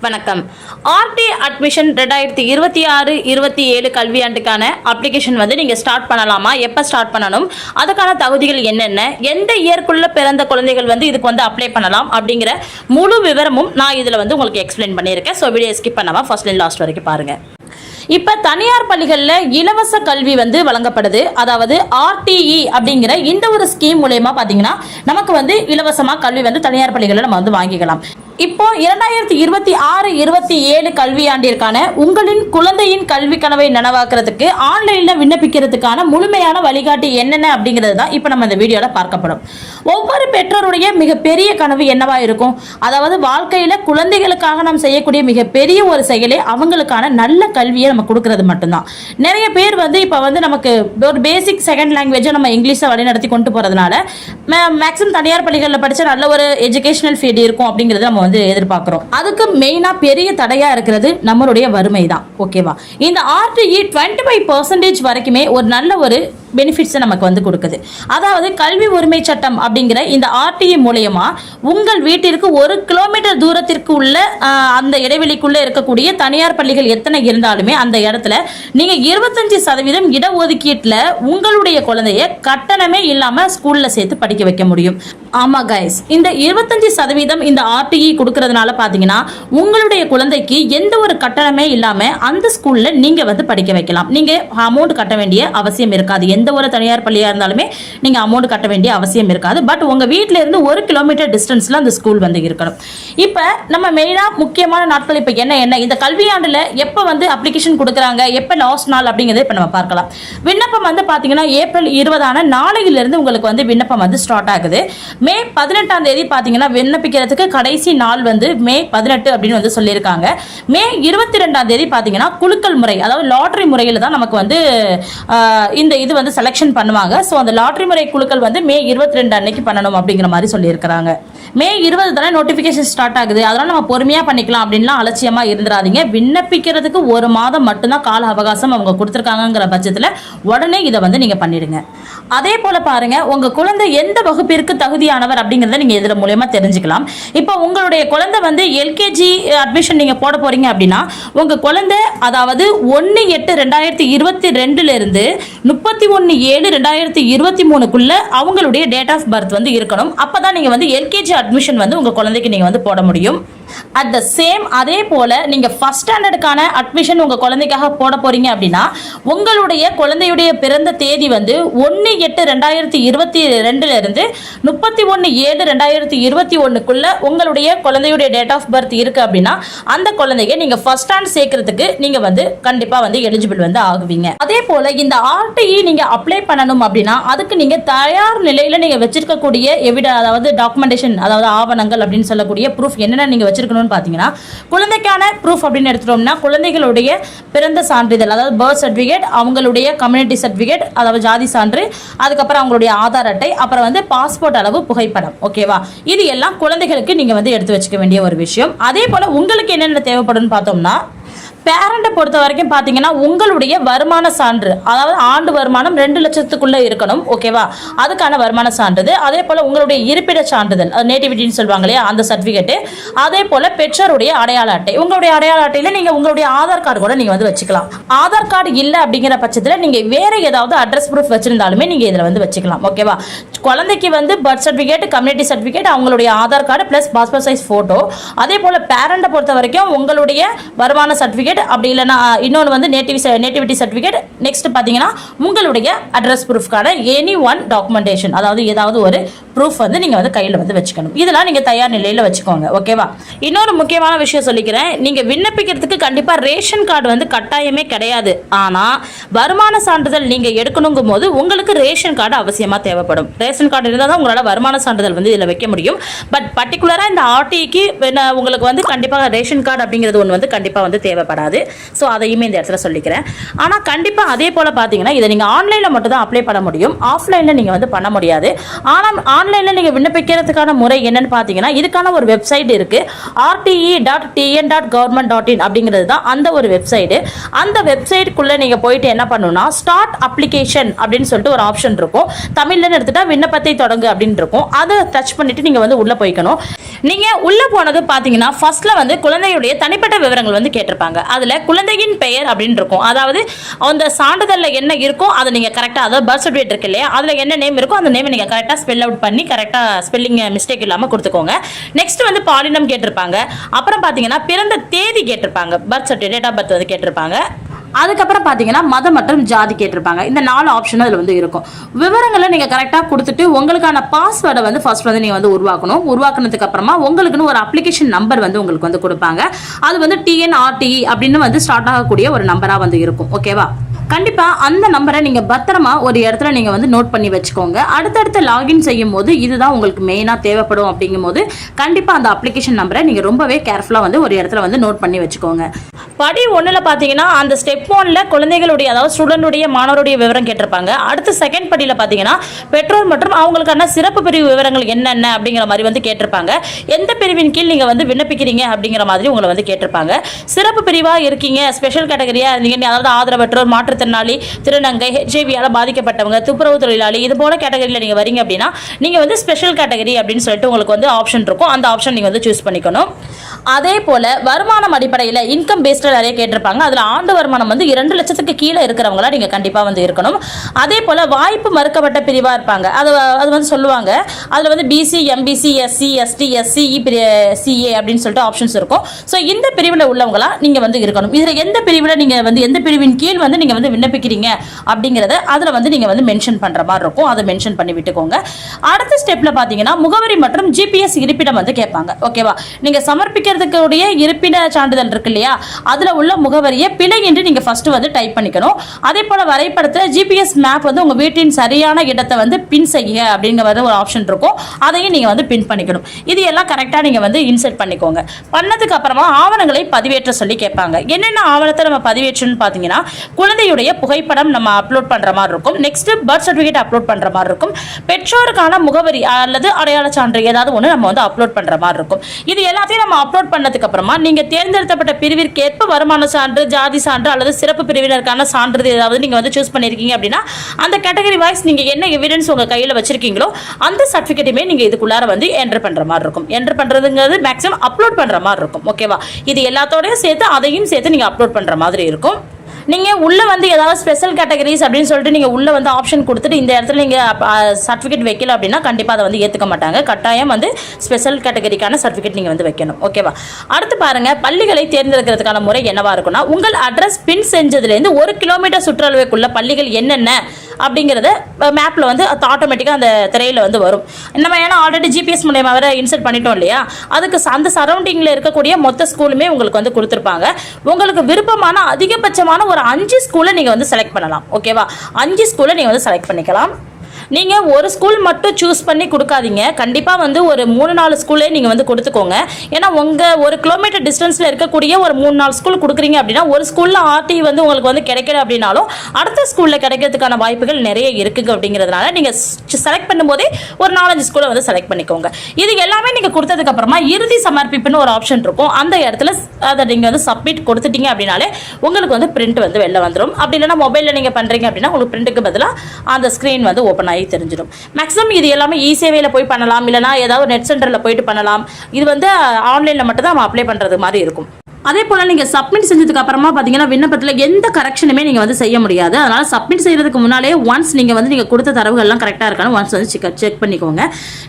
வணக்கம். RT admission 2026-27 கல்வியாண்டுக்கான application வந்து நீங்கள் ஸ்டார்ட் பண்ணலாமா, எப்போ ஸ்டார்ட் பண்ணணும், அதுக்கான தகுதிகள் என்னென்ன, எந்த இயர்க்குள்ள பிறந்த குழந்தைகள் வந்து இதுக்கு வந்து அப்ளை பண்ணலாம் அப்படிங்கிற முழு விவரமும் நான் இதில் வந்து உங்களுக்கு எக்ஸ்பிளைன் பண்ணியிருக்கேன். ஸோ வீடியோ ஸ்கிப் பண்ணாமல் ஃபர்ஸ்ட்லேருந்து லாஸ்ட் வரைக்கும் பாருங்கள். இப்போ தனியார் பள்ளிகளில் இலவச கல்வி வந்து வழங்கப்படுது. அதாவது ஆர்டிஇ அப்படிங்கிற இந்த ஒரு ஸ்கீம் மூலயமா பார்த்தீங்கன்னா நமக்கு வந்து இலவசமாக கல்வி வந்து தனியார் பள்ளிகளில் நம்ம வந்து வாங்கிக்கலாம். இப்போ 2026-27 கல்வியாண்டிற்கான உங்களின் குழந்தையின் கல்வி கனவை நனவாக்குறதுக்கு ஆன்லைன்ல விண்ணப்பிக்கிறதுக்கான முழுமையான வழிகாட்டி என்னென்ன அப்படிங்கிறது தான் இப்போ நம்ம இந்த வீடியோல பார்க்கப்படும். ஒவ்வொரு பெற்றோருடைய மிகப்பெரிய கனவு என்னவா இருக்கும்? அதாவது வாழ்க்கையில குழந்தைகளுக்காக நாம் செய்யக்கூடிய மிகப்பெரிய ஒரு செயலே அவங்களுக்கான நல்ல கல்வியை நம்ம கொடுக்கறது மட்டும்தான். நிறைய பேர் வந்து இப்போ வந்து நமக்கு ஒரு பேசிக் செகண்ட் லாங்குவேஜை நம்ம இங்கிலீஷை வழிநடத்தி கொண்டு போறதுனால மேக்ஸிமம் தனியார் பள்ளிகளில் படிச்ச நல்ல ஒரு எஜுகேஷனல் ஃபீல்டு இருக்கும் அப்படிங்கிறது நம்ம வந்து எதிர்பார்க்கிறோம். அதுக்கு மெயினா பெரிய தடையா இருக்கிறது நம்மளுடைய வறுமை தான். ஓகேவா? இந்த ஆர்டிஇ 25% வரைக்குமே ஒரு நல்ல ஒரு பெனிஃபிட்ஸ் நமக்கு வந்து கொடுக்குது. அதாவது கல்வி உரிமை சட்டம் அப்படிங்கிற இந்த ஆர்டிஇ மூலயமா உங்கள் வீட்டிற்கு 1 கிலோமீட்டர் தூரத்திற்கு உள்ள அந்த இடைவெளிக்குள்ள இருக்கக்கூடிய தனியார் பள்ளிகள் எத்தனை இருந்தாலுமே அந்த இடத்துல நீங்க 25% இடஒதுக்கீட்டுல உங்களுடைய குழந்தைய கட்டணமே இல்லாம ஸ்கூல்ல சேர்த்து படிக்க வைக்க முடியும். ஆமா கைஸ், இந்த 25% இந்த ஆர்டிஇ கொடுக்கறதுனால பாத்தீங்கன்னா உங்களுடைய குழந்தைக்கு எந்த ஒரு கட்டணமே இல்லாம அந்த ஸ்கூல்ல நீங்க வந்து படிக்க வைக்கலாம். நீங்க அமௌண்ட் கட்ட வேண்டிய அவசியம் இருக்காது. எந்த ஒரு தனியார் பள்ளியா இருந்தாலுமே நீங்க அமௌண்ட் கட்ட வேண்டிய அவசியம் இருக்காது. பட் உங்க வீட்ல இருந்து 1 கிலோமீட்டர் டிஸ்டன்ஸ்ல அந்த ஸ்கூல் வந்து இருக்கணும். இப்ப நம்ம மெயினா முக்கியமான நாட்கள் இப்ப என்ன இந்த கல்வியாண்டுல எப்ப வந்து அப்ளிகேஷன் கொடுக்கறாங்க, எப்ப லாஸ்ட் நாள் அப்படிங்கறத இப்ப நம்ம பார்க்கலாம். விண்ணப்பம் வந்து பாத்தீங்கன்னா ஏப்ரல் 20 நாளையில இருந்து உங்களுக்கு வந்து விண்ணப்பம் வந்து ஸ்டார்ட் ஆகுது. மே 18 தேதி பாத்தீங்கன்னா விண்ணப்பிக்கிறதுக்கு கடைசி நாள் வந்து மே 18 அப்படின்னு வந்து சொல்லியிருக்காங்க. மே 22 தேதி பாத்தீங்கன்னா குலுக்கல் முறை, அதாவது லாட்டரி முறையில தான் நமக்கு வந்து இந்த இது வந்து செலக்ஷன் பண்ணுவாங்க. ஸோ அந்த லாட்டரி முறை குழுக்கள் வந்து மே 22 அன்னைக்கு பண்ணணும் அப்படிங்கிற மாதிரி சொல்லியிருக்கிறாங்க. மே 20 தானே நோட்டிஃபிகேஷன் ஸ்டார்ட் ஆகுது, அதனால நம்ம பொறுமையாக பண்ணிக்கலாம் அப்படின்லாம் அலட்சியமா இருந்துடாதீங்க. விண்ணப்பிக்கிறதுக்கு 1 மாதம் மட்டும்தான் கால அவகாசம் அவங்க கொடுத்துருக்காங்கிற பட்சத்தில் உடனே இதை வந்து நீங்கள் பண்ணிடுங்க. அதே போல பாருங்க, உங்க குழந்தை எந்த வகுப்பிற்கு தகுதியானவர் அப்படிங்கிறத நீங்க இதன் மூலமா தெரிஞ்சுக்கலாம். இப்போ உங்களுடைய குழந்தை வந்து எல்கேஜி அட்மிஷன் நீங்க போட போறீங்க அப்படின்னா உங்க குழந்தை அதாவது 1/8/2022 இருந்து 31/7/2023 அவங்களுடைய டேட் ஆஃப் பர்த் வந்து இருக்கணும். அப்பதான் நீங்க வந்து எல்கேஜி அட்மிஷன் வந்து உங்க குழந்தைக்கு நீங்க வந்து போட முடியும். அட் த சேம் அதே போல நீங்க ஃபர்ஸ்ட் ஸ்டாண்டர்டுக்கான அட்மிஷன் உங்க குழந்தைக்காக போட போறீங்க அப்படின்னா உங்களுடைய குழந்தையுடைய பிறந்த தேதி வந்து 1/8/2022 இருந்து 31/7/2021 உங்களுடைய குழந்தையுடைய டேட் ஆஃப் பர்த் இருக்கு அப்படின்னா அந்த குழந்தைய நீங்க ஃபர்ஸ்ட் ஸ்டாண்டர்ட் சேர்க்கறதுக்கு நீங்க வந்து கண்டிப்பா வந்து எலிஜிபிள் வந்து ஆகுவீங்க. அதே போல இந்த ஆர்டிஇ நீங்க அப்ளை பண்ணணும் அப்படின்னா அதுக்கு நீங்க தயார் நிலையில நீங்க வச்சிருக்கக்கூடிய அதாவது டாக்குமெண்டேஷன், அதாவது ஆவணங்கள் அப்படின்னு சொல்லக்கூடிய ப்ரூஃப் என்னென்ன நீங்க வச்சிருக்கணும்னு பாத்தீங்கன்னா குழந்தைக்கான ப்ரூஃப் அப்படின்னு எடுத்துட்டோம்னா குழந்தைகளுடைய பிறந்த சான்றிதழ், அதாவது பர்த் சர்டிபிகேட், அவங்களுடைய கம்யூனிட்டி சர்டிபிகேட், அதாவது ஜாதி சான்று, அதுக்கப்புறம் அவங்களுடைய ஆதார் அட்டை, அப்புறம் வந்து பாஸ்போர்ட் அளவு புகைப்படம். ஓகேவா? இது எல்லாம் குழந்தைகளுக்கு நீங்க வந்து எடுத்து வச்சுக்க வேண்டிய ஒரு விஷயம். அதே போல உங்களுக்கு என்னென்ன தேவைப்படும் பார்த்தோம்னா பேரண்ட்டை பொறுத்த வரைக்கும் பார்த்தீங்கன்னா உங்களுடைய வருமான சான்று, அதாவது ஆண்டு வருமானம் 2 லட்சத்துக்குள்ள இருக்கணும். ஓகேவா? அதுக்கான வருமான சான்றிதழ், அதே போல உங்களுடைய இருப்பிட சான்றிதழ், நேட்டிவிட்டின்னு சொல்லுவாங்க இல்லையா, அந்த சர்டிஃபிகேட், அதே போல பெற்றோருடைய அடையாள அட்டை. உங்களுடைய அடையாள அட்டையில நீங்க உங்களுடைய ஆதார் கார்டு கூட நீங்க வந்து வச்சுக்கலாம். ஆதார் கார்டு இல்லை அப்படிங்கிற பட்சத்தில் நீங்க வேற ஏதாவது அட்ரஸ் ப்ரூஃப் வச்சிருந்தாலுமே நீங்க இதில் வந்து வச்சுக்கலாம். ஓகேவா? குழந்தைக்கு வந்து பர்த் சர்டிஃபிகேட், கம்யூனிட்டி சர்டிஃபிகேட், அவங்களுடைய Aadhaar card plus passport size photo, அதே போல பேரண்ட்டை பொறுத்த வரைக்கும் உங்களுடைய வருமான சர்டிஃபிகேட், அப்படி இல்லைன்னா இன்னொன்று வந்து நேட்டிவிட்டி சர்டிஃபிகேட், நெக்ஸ்ட் பார்த்தீங்கன்னா உங்களுடைய அட்ரஸ் ப்ரூஃப்கான எனி ஒன் டாக்குமெண்டேஷன், அதாவது ஏதாவது ஒரு ப்ரூஃப் வந்து நீங்கள் வந்து கையில் வந்து வச்சுக்கணும். இதெல்லாம் நீங்கள் தயார் நிலையில் வச்சுக்கோங்க. ஓகேவா? இன்னொரு முக்கியமான விஷயம் சொல்லிக்கிறேன். நீங்கள் விண்ணப்பிக்கிறதுக்கு கண்டிப்பாக ரேஷன் கார்டு வந்து கட்டாயமே கிடையாது. ஆனால் வருமான சான்றிதழ் நீங்கள் எடுக்கணுங்கும் போது உங்களுக்கு ரேஷன் கார்டு அவசியமாக தேவைப்படும். ரேஷன் கார்டு இருந்தால் தான் உங்களால் வருமான சான்றிதழ் வந்து இதில் வைக்க முடியும். பட் பர்டிகுலராக இந்த ஆர்டிக்கு உங்களுக்கு வந்து கண்டிப்பாக ரேஷன் கார்டு அப்படிங்கிறது ஒன்று வந்து கண்டிப்பாக வந்து தேவைப்படாது. ஸோ அதையுமே இந்த இடத்துல சொல்லிக்கிறேன். ஆனால் கண்டிப்பாக அதே போல் பார்த்தீங்கன்னா இதை நீங்கள் ஆன்லைனில் மட்டும் தான் அப்ளை பண்ண முடியும். ஆஃப்லைனில் நீங்கள் வந்து பண்ண முடியாது. ஆனால் ஆன்லைனில் நீங்கள் விண்ணப்பிக்கிறதுக்கான முறை என்னன்னு பார்த்தீங்கன்னா இதுக்கான ஒரு வெப்சைட் இருக்குது. rte.tn.government.in அப்படிங்கிறது தான் அந்த ஒரு வெப்சைட்டு. அந்த வெப்சைட்டுக்குள்ளே நீங்கள் போயிட்டு என்ன பண்ணணும்னா ஸ்டார்ட் அப்ளிகேஷன் அப்படின்னு சொல்லிட்டு ஒரு ஆப்ஷன் இருக்கும். தமிழ்லன்னு எடுத்துட்டா விண்ணப்பத்தை தொடங்கு அப்படின்னு இருக்கும். அதை டச் பண்ணிட்டு நீங்க வந்து உள்ள போய்க்கணும். நீங்க உள்ள போனது பாத்தீங்கன்னா ஃபர்ஸ்ட்ல வந்து குழந்தையுடைய தனிப்பட்ட விவரங்கள் வந்து கேட்டிருப்பாங்க. அதுல குழந்தையின் பெயர் அப்படின்னு இருக்கும். அதாவது அந்த சான்றிதழ்ல என்ன இருக்கும் அதை நீங்க கரெக்டா, அதாவது பர்த் சர்டிஃபிகேட் இருக்கு இல்லையா, அதுல என்ன நேம் இருக்கோ அந்த நேம் நீங்க கரெக்டா ஸ்பெல் அவுட் பண்ணி கரெக்டா ஸ்பெல்லிங் மிஸ்டேக் இல்லாம கொடுத்துக்கோங்க. நெக்ஸ்ட் வந்து பாலினம் கேட்டிருப்பாங்க. அப்புறம் பாத்தீங்கன்னா பிறந்த தேதி கேட்டிருப்பாங்க. Birth certificate, date of birth வந்து கேட்டிருப்பாங்க. அதுக்கப்புறம் பார்த்தீங்கன்னா மதம் மற்றும் ஜாதி கேட்டிருப்பாங்க. இந்த 4 ஆப்ஷனும் அதில் வந்து இருக்கும். விவரங்களை நீங்கள் கரெக்டாக கொடுத்துட்டு உங்களுக்கான பாஸ்வேர்டை வந்து ஃபர்ஸ்ட் வந்து நீங்கள் வந்து உருவாக்கணும். உருவாக்குனதுக்கு அப்புறமா உங்களுக்குன்னு ஒரு அப்ளிகேஷன் நம்பர் வந்து உங்களுக்கு வந்து கொடுப்பாங்க. அது வந்து TNRTE அப்படின்னு வந்து ஸ்டார்ட் ஆகக்கூடிய ஒரு நம்பராக வந்து இருக்கும். ஓகேவா? கண்டிப்பா அந்த நம்பரை நீங்க பத்திரமா ஒரு இடத்துல நீங்க வந்து நோட் பண்ணி வச்சுக்கோங்க. அடுத்தடுத்து லாகின் செய்யும் போது இதுதான் உங்களுக்கு மெயினா தேவைப்படும். அப்படிங்கும் போது கண்டிப்பா அந்த அப்ளிகேஷன் நம்பரை நீங்க ரொம்பவே கேர்ஃபுல்லா வந்து ஒரு இடத்துல வந்து நோட் பண்ணி வச்சுக்கோங்க. படி 1ல பாத்தீங்கன்னா அந்த ஸ்டெப் 1ல குழந்தைகளுடைய, அதாவது ஸ்டூடெண்டுடைய, மாணவருடைய விவரம் கேட்டிருப்பாங்க. அடுத்து செகண்ட் படியில பாத்தீங்கன்னா பெற்றோர் மற்றும் அவங்களுக்கான சிறப்பு பிரிவு விவரங்கள் என்னென்ன அப்படிங்கிற மாதிரி வந்து கேட்டிருப்பாங்க. எந்த பிரிவின் கீழ் நீங்க வந்து விண்ணப்பிக்கிறீங்க அப்படிங்கிற மாதிரி உங்களை வந்து கேட்டிருப்பாங்க. சிறப்பு பிரிவா இருக்கீங்க, ஸ்பெஷல் கேட்டகரியா இருந்தீங்க, அதாவது ஆதரவற்றோர், மாற்றுத்திறனாளி, திருநங்கை, HIV-யால பாதிக்கப்பட்டவங்க, துப்புரவு தொழிலாளி, இது போல கேட்டகரியில் நீங்க வரீங்க அப்படின்னா நீங்க வந்து ஸ்பெஷல் கேட்டகரி அப்படின்னு சொல்லிட்டு உங்களுக்கு வந்து ஆப்ஷன் இருக்கும். அந்த ஆப்ஷன் நீங்க வந்து சூஸ் பண்ணிக்கணும். அதே போல வருமானம் அடிப்படையில் இன்கம் பேஸ்ட் நிறைய கேட்டிருப்பாங்க. அதுல ஆண்டு வருமானம் வந்து 2 லட்சத்துக்கு கீழே இருக்கிறவங்களா நீங்க கண்டிப்பா வந்து இருக்கணும். அதே போல வாய்ப்பு மறுக்கப்பட்ட பிரிவா இருப்பாங்க. அது வந்து சொல்லுவாங்க. அதுல வந்து BC, MBC, SC, ST, SC, CA அப்படின்னு சொல்லிட்டு ஆப்ஷன்ஸ் இருக்கும். ஸோ இந்த பிரிவில் உள்ளவங்களா நீங்க வந்து இருக்கணும். இதுல எந்த பிரிவில் நீங்க வந்து எந்த பிரிவின் கீழ் வந்து நீங்க வந்து விண்ணப்பிக்கிறீங்க அப்படிங்கறத அதுல வந்து நீங்க வந்து மென்ஷன் பண்ற மாதிரி இருக்கும். அதை மென்ஷன் பண்ணி விட்டுக்கோங்க. அடுத்த ஸ்டெப்ல பாத்தீங்கன்னா முகவரி மற்றும் GPS இருப்பிடம் வந்து கேட்பாங்க. ஓகேவா? நீங்க சமர்ப்பிக்கிறதுக்குரிய இருப்பிட சான்றிதழ் இருக்கு இல்லையா, அதுல உள்ள முகவரியை பிழையின்றி நீங்க ஃபர்ஸ்ட் வந்து டைப் பண்ணிக்கணும். அதே போல வரைபடத்துல GPS மேப் வந்து உங்க வீட்டின் சரியான இடத்தை வந்து பின் செய்ய அப்படிங்கிற ஒரு ஆப்ஷன் இருக்கும். அதையும் நீங்க வந்து பின் பண்ணிக்கணும். இது எல்லாம் கரெக்டா நீங்க வந்து இன்சர்ட் பண்ணிக்கோங்க. பண்ணதுக்கு அப்புறமா ஆவணங்களை பதிவேற்ற சொல்லி கேட்பாங்க. என்னென்ன ஆவணத்தை நம்ம பதிவேற்றணும்னு பாத்தீங்கன்னா குழந்தையுடைய புகைப்படம் நம்ம அப்லோட் பண்ற மாதிரி இருக்கும். நெக்ஸ்ட் பர்த் சர்டிஃபிகேட் அப்லோட் பண்ற மாதிரி இருக்கும். பெற்றோருக்கான முகவரி அல்லது அடையாள சான்று ஏதாவது ஒன்று நம்ம வந்து அப்லோட் பண்ற மாதிரி இருக்கும். இது எல்லாத்தையும் நம்ம அப்லோட் பண்ணதுக்கு அப்புறமா நீங்க தேர்ந்தெடுக்கப்பட்ட பிரிவிற்கேற்ப வருமான சான்று, ஜாதி சான்று அல்லது சிறப்பு பிரிவினருக்கான சான்றிதழ் ஏதாவது நீங்க வந்து சூஸ் பண்ணிருக்கீங்க அப்படின்னா அந்த கேட்டகரி வைஸ் நீங்க என்ன எவிடன்ஸ் உங்க கையில வச்சிருக்கீங்களோ அந்த சர்டிபிகேட்டுமே நீங்க இதுக்குள்ளார வந்து என்டர் பண்ற மாதிரி இருக்கும். என்டர் பண்றதுங்கிறது மேக்ஸிமம் அப்லோட் பண்ற மாதிரி இருக்கும். ஓகேவா? இது எல்லாத்தோடயும் சேர்த்து அதையும் சேர்த்து நீங்க அப்லோட் பண்ற மாதிரி இருக்கும். நீங்க உள்ள வந்து ஏதாவது ஸ்பெஷல் கேட்டகரிஸ் அப்படின்னு சொல்லிட்டு நீங்க உள்ள வந்து ஆப்ஷன் கொடுத்துட்டு இந்த இடத்துல நீங்க சர்டிஃபிகேட் வைக்கல அப்படின்னா கண்டிப்பா அதை வந்து ஏத்துக்க மாட்டாங்க. கட்டாயம் வந்து ஸ்பெஷல் கேட்டகரிக்கான சர்டிஃபிகேட் நீங்க வந்து வைக்கணும். ஓகேவா? அடுத்து பாருங்க, பள்ளிகளை தேர்ந்தெடுக்கிறதுக்கான முறை என்னவா இருக்குன்னா உங்கள் அட்ரஸ் பின் செஞ்சதுல இருந்து 1 கிலோமீட்டர் சுற்றளவுக்குள்ள பள்ளிகள் என்னென்ன அப்படிங்கறத மேப்ல வந்து ஆட்டோமேட்டிக்கா அந்த திரையில வந்து வரும். நம்ம ஏன்னா ஆல்ரெடி GPS மூலமா வர இன்சர்ட் பண்ணிட்டோம் இல்லையா, அதுக்கு அந்த சரௌண்டிங்ல இருக்கக்கூடிய மொத்த ஸ்கூலுமே உங்களுக்கு வந்து கொடுத்துருப்பாங்க. உங்களுக்கு விருப்பமான அதிகபட்சமான ஒரு 5 ஸ்கூலை நீங்க வந்து செலக்ட் பண்ணலாம். ஓகேவா? 5 ஸ்கூலை நீங்க வந்து செலக்ட் பண்ணிக்கலாம். நீங்க ஒரு ஸ்கூல் மட்டும் சூஸ் பண்ணி கொடுக்காதீங்க. கண்டிப்பா வந்து ஒரு 3-4 ஸ்கூலே நீங்க வந்து கொடுத்துக்கோங்க. ஏன்னா உங்க 1 கிலோமீட்டர் டிஸ்டன்ஸ்ல இருக்கக்கூடிய ஒரு 3-4 ஸ்கூல் கொடுக்குறீங்க அப்படின்னா ஒரு ஸ்கூல்ல RT வந்து உங்களுக்கு வந்து கிடைக்கல அப்படின்னாலும் அடுத்த ஸ்கூல்ல கிடைக்கிறதுக்கான வாய்ப்புகள் நிறைய இருக்குங்க. அப்படிங்கிறதுனால நீங்க செலக்ட் பண்ணும்போதே ஒரு 4-5 ஸ்கூலை வந்து செலக்ட் பண்ணிக்கோங்க. இது எல்லாமே நீங்க கொடுத்ததுக்கு அப்புறமா இறுதி சமர்ப்பிப்புன்னு ஒரு ஆப்ஷன் இருக்கும். அந்த இடத்துல அதை நீங்க வந்து சப்மிட் கொடுத்துட்டீங்க அப்படின்னாலே உங்களுக்கு வந்து பிரிண்ட் வந்து வெளில வந்துடும். அப்படி இல்லைன்னா மொபைல்ல நீங்க பண்றீங்க அப்படின்னா உங்களுக்கு பிரிண்ட்டுக்கு பதிலாக அந்த ஸ்கிரீன் வந்து ஓப்பன் ஆகி தெரிஞ்சிடும். மேக்ஸிமம் இது எல்லாமே இ-சேவையில் போய் பண்ணலாம், இல்லைனா ஏதாவது நெட் சென்டரில் போயிட்டு பண்ணலாம். இது வந்து ஆன்லைனில் மட்டும் தான் நம்ம அப்ளை பண்ணுறது மாதிரி இருக்கும். அதே போல நீங்க சப்மிட் செஞ்சதுக்கு அப்புறமா பாத்தீங்கன்னா விண்ணப்பத்துல எந்த கரெக்ஷனுமே நீங்க வந்து செய்ய முடியாது. அதனால சப்மிட் செய்யறதுக்கு முன்னாலே ஒன்ஸ் நீங்க வந்து நீங்க கொடுத்த தரவுகள் எல்லாம் கரெக்டா இருக்கான்னு ஒன்ஸ் வந்து செக் பண்ணிக்கோங்க.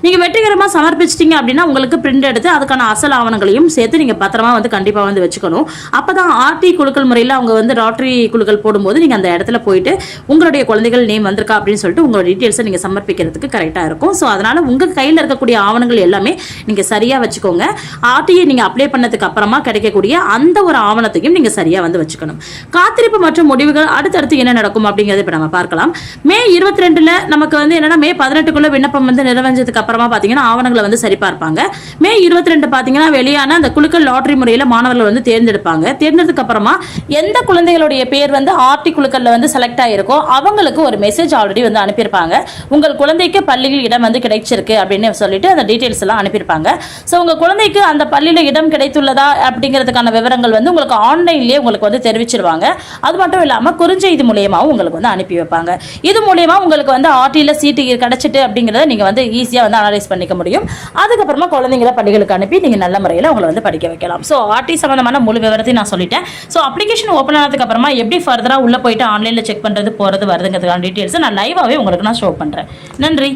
நீங்க வெற்றிகரமா சமர்ப்பிச்சிட்டீங்க அப்படின்னா உங்களுக்கு பிரிண்ட் எடுத்து அதுக்கான அசல் ஆவணங்களையும் சேர்த்து நீங்க பத்திரமா வந்து கண்டிப்பா வந்து வச்சுக்கணும். அப்பதான் RT குழுக்கள் முறையில் அவங்க வந்து லாட்டரி குழுக்கள் போடும்போது நீங்க அந்த இடத்துல போயிட்டு உங்களுடைய குழந்தைகள் நேம் வந்திருக்கா அப்படின்னு சொல்லிட்டு உங்களோட டீட்டெயில்ஸை நீங்க சமர்ப்பிக்கிறதுக்கு கரெக்டா இருக்கும். ஸோ அதனால உங்க கையில் இருக்கக்கூடிய ஆவணங்கள் எல்லாமே நீங்க சரியா வச்சுக்கோங்க. RTயை நீங்க அப்ளை பண்ணதுக்கு அப்புறமா கிடைக்கக்கூடிய அந்த ஒரு ஆவணத்தையும் நீங்க சரியா வந்து வச்சுக்கணும். காத்திருப்பு மற்றும் முடிவுகள் அடுத்தடுத்து என்ன நடக்கும் அப்படிங்கறத இப்ப நம்ம பார்க்கலாம். மே 22ல நமக்கு வந்து என்னன்னா மே 18க்குள்ள விண்ணப்பம் வந்து நிறைவேஞ்சதுக்கு அப்புறமா பாத்தீங்கன்னா ஆவணங்களை வந்து சரிபார்ப்பாங்க. மே 22 பாத்தீங்கன்னா வெளியான அந்த குழுக்கள் லாட்டரி முறையில மாணவர்கள் வந்து தேர்ந்தெடுப்பாங்க. தேர்ந்தெடுத்ததுக்கு அப்புறமா எந்த குழந்தைகளுடைய பேர் வந்து RT குழுக்கள்ல வந்து செலக்ட் ஆயிருக்கோ அவங்களுக்கு ஒரு மெசேஜ் ஆல்ரெடி வந்து அனுப்பியிருப்பாங்க. உங்கள் குழந்தைக்கு பள்ளியில் இடம் வந்து கிடைச்சிருக்கு அப்படின்னு சொல்லிட்டு அந்த டீடைல்ஸ் எல்லாம் அனுப்பியிருப்பாங்க. ஸோ உங்க குழந்தைக்கு அந்த பள்ளியில இடம் கிடைத்துள்ளதா அப்படிங்கிறதுக்கான விவரங்கள் வந்து உங்களுக்கு ஆன்லைன்லேயே உங்களுக்கு வந்து தெரிவிச்சிருவாங்க. அது மட்டும் இல்லாமல் குறுஞ்செய்தி மூலியமாகவும் உங்களுக்கு வந்து அனுப்பி வைப்பாங்க. இது மூலியமா உங்களுக்கு வந்து ஆர்டியில் சீட்டு கிடைச்சிட்டு அப்படிங்கிறத நீங்கள் வந்து ஈஸியாக வந்து அனலைஸ் பண்ணிக்க முடியும். அதுக்கப்புறமா குழந்தைங்களை பள்ளிகளுக்கு அனுப்பி நீங்கள் நல்ல முறையில் உங்களை வந்து படிக்க வைக்கலாம். ஸோ ஆர்டி சம்மந்தமான முழு விவரத்தையும் நான் சொல்லிட்டேன். ஸோ அப்ளிகேஷன் ஓப்பன் ஆனதுக்கு அப்புறமா எப்படி ஃபர்தராக உள்ளே போயிட்டு ஆன்லைனில் செக் பண்ணுறது போகிறது வருதுங்கிறதுக்கான டீட்டெயில்ஸை நான் லைவாகவே உங்களுக்கு நான் ஷோ பண்ணுறேன். நன்றி.